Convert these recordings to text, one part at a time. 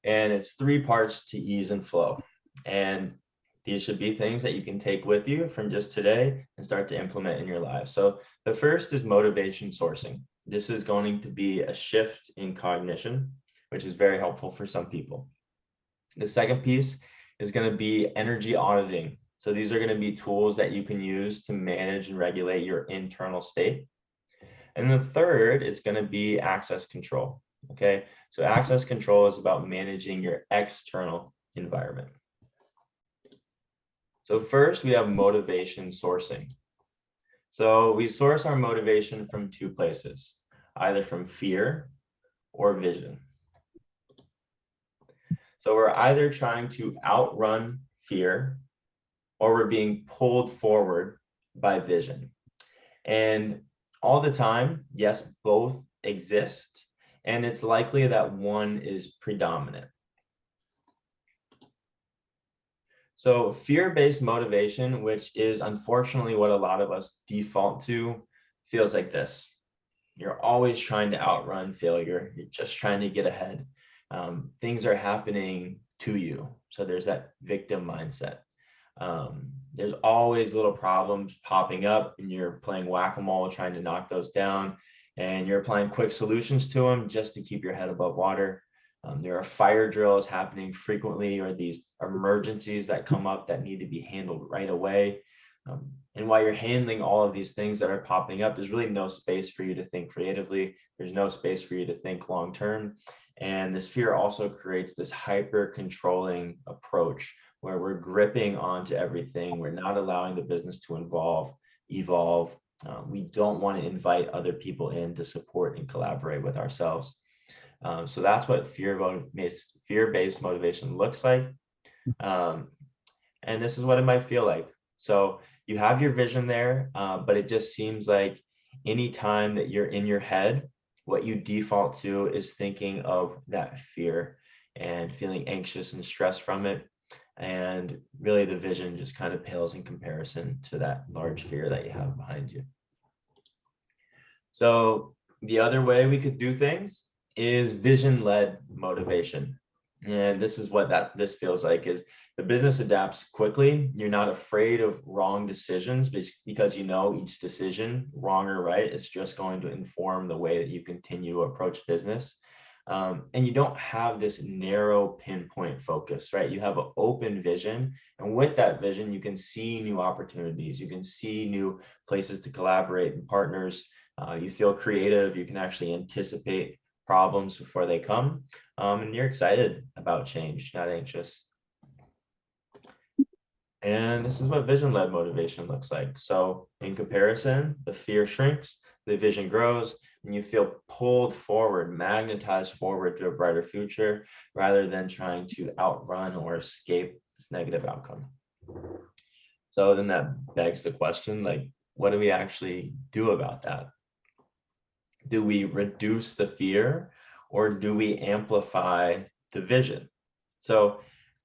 and it's 3 parts to ease and flow. And these should be things that you can take with you from just today and start to implement in your life. So the first is motivation sourcing. This is going to be a shift in cognition, which is very helpful for some people. The second piece is going to be energy auditing. So these are going to be tools that you can use to manage and regulate your internal state. And the third is going to be access control. Okay, so access control is about managing your external environment. So first we have motivation sourcing. So we source our motivation from 2 places, either from fear or vision. So we're either trying to outrun fear or we're being pulled forward by vision. And all the time, yes, both exist, and it's likely that one is predominant. So fear-based motivation, which is unfortunately what a lot of us default to, feels like this. You're always trying to outrun failure. You're just trying to get ahead. Things are happening to you. So there's that victim mindset. There's always little problems popping up and you're playing whack-a-mole trying to knock those down, and you're applying quick solutions to them just to keep your head above water. There are fire drills happening frequently, or these emergencies that come up that need to be handled right away. And while you're handling all of these things that are popping up, there's really no space for you to think creatively. There's no space for you to think long-term. And this fear also creates this hyper controlling approach where we're gripping onto everything. We're not allowing the business to evolve. We don't want to invite other people in to support and collaborate with ourselves. So that's what fear-based motivation looks like. And this is what it might feel like. So you have your vision there, but it just seems like anytime that you're in your head, what you default to is thinking of that fear and feeling anxious and stressed from it. And really the vision just kind of pales in comparison to that large fear that you have behind you. So the other way we could do things is vision-led motivation. And this is what this feels like, is the business adapts quickly. You're not afraid of wrong decisions because you know each decision, wrong or right, is just going to inform the way that you continue to approach business. And you don't have this narrow pinpoint focus, right? You have an open vision. And with that vision, you can see new opportunities. You can see new places to collaborate and partners. You feel creative. You can actually anticipate problems before they come. And you're excited about change, not anxious. And this is what vision-led motivation looks like. So in comparison, the fear shrinks, the vision grows, and you feel pulled forward, magnetized forward to a brighter future, rather than trying to outrun or escape this negative outcome. So then that begs the question, like, what do we actually do about that? Do we reduce the fear, or do we amplify the vision? So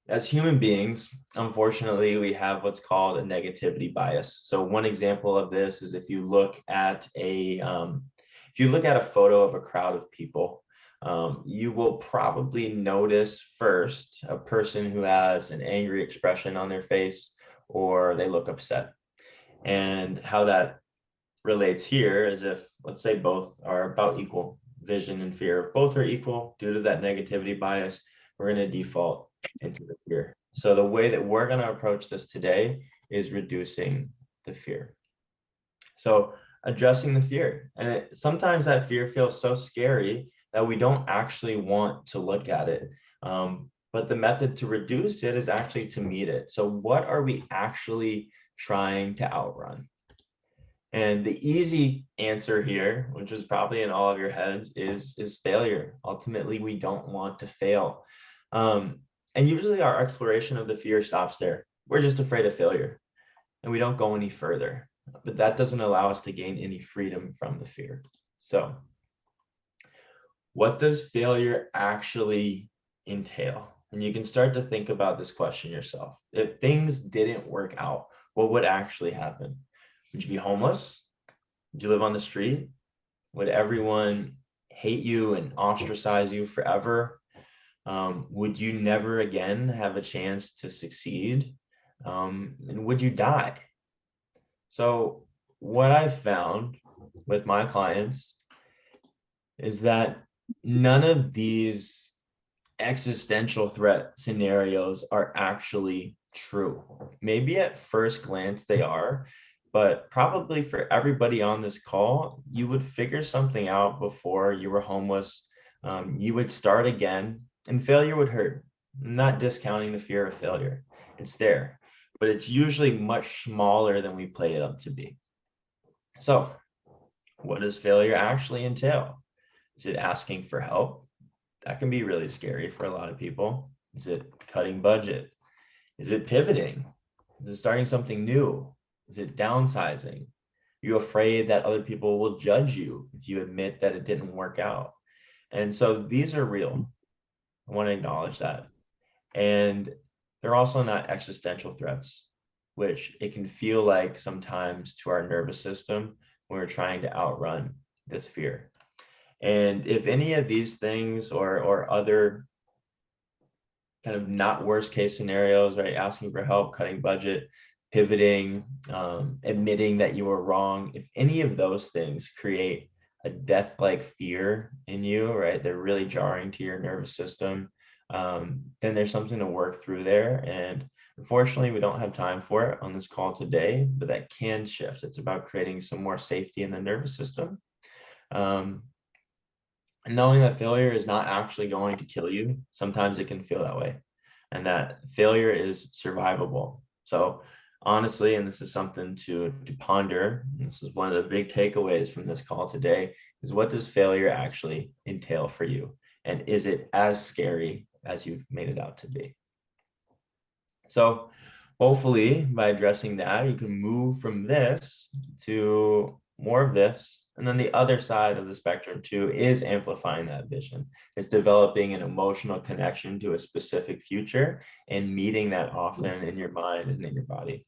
as human beings, unfortunately, we have what's called a negativity bias. So one example of this is if you look at a photo of a crowd of people, you will probably notice first a person who has an angry expression on their face, or they look upset. And how that relates here is if, let's say, both are about equal, vision and fear, if both are equal due to that negativity bias, we're going to default into the fear. So the way that we're going to approach this today is reducing the fear. So addressing the fear. And sometimes that fear feels so scary that we don't actually want to look at it. But the method to reduce it is actually to meet it. So what are we actually trying to outrun? And the easy answer here, which is probably in all of your heads, is failure. Ultimately, we don't want to fail. And usually our exploration of the fear stops there. We're just afraid of failure and we don't go any further, but that doesn't allow us to gain any freedom from the fear. So what does failure actually entail? And you can start to think about this question yourself. If things didn't work out, what would actually happen? Would you be homeless? Would you live on the street? Would everyone hate you and ostracize you forever? Would you never again have a chance to succeed? And would you die? So what I've found with my clients is that none of these existential threat scenarios are actually true. Maybe at first glance they are, but probably for everybody on this call, you would figure something out before you were homeless. You would start again, and failure would hurt. I'm not discounting the fear of failure, it's there, but it's usually much smaller than we play it up to be. So, what does failure actually entail? Is it asking for help? That can be really scary for a lot of people. Is it cutting budget? Is it pivoting? Is it starting something new? Is it downsizing? Are you afraid that other people will judge you if you admit that it didn't work out? And so these are real. I want to acknowledge that. And they're also not existential threats, which it can feel like sometimes to our nervous system when we're trying to outrun this fear. And if any of these things or other kind of not worst case scenarios, right? Asking for help, cutting budget, pivoting, admitting that you were wrong. If any of those things create a death-like fear in you, right? They're really jarring to your nervous system. Then there's something to work through there. And unfortunately, we don't have time for it on this call today, but that can shift. It's about creating some more safety in the nervous system. And knowing that failure is not actually going to kill you, sometimes it can feel that way, and that failure is survivable. So honestly, and this is something to ponder, this is one of the big takeaways from this call today, is what does failure actually entail for you? And is it as scary as you've made it out to be? So hopefully by addressing that, you can move from this to more of this. And then the other side of the spectrum too is amplifying that vision. It's developing an emotional connection to a specific future and meeting that often in your mind and in your body.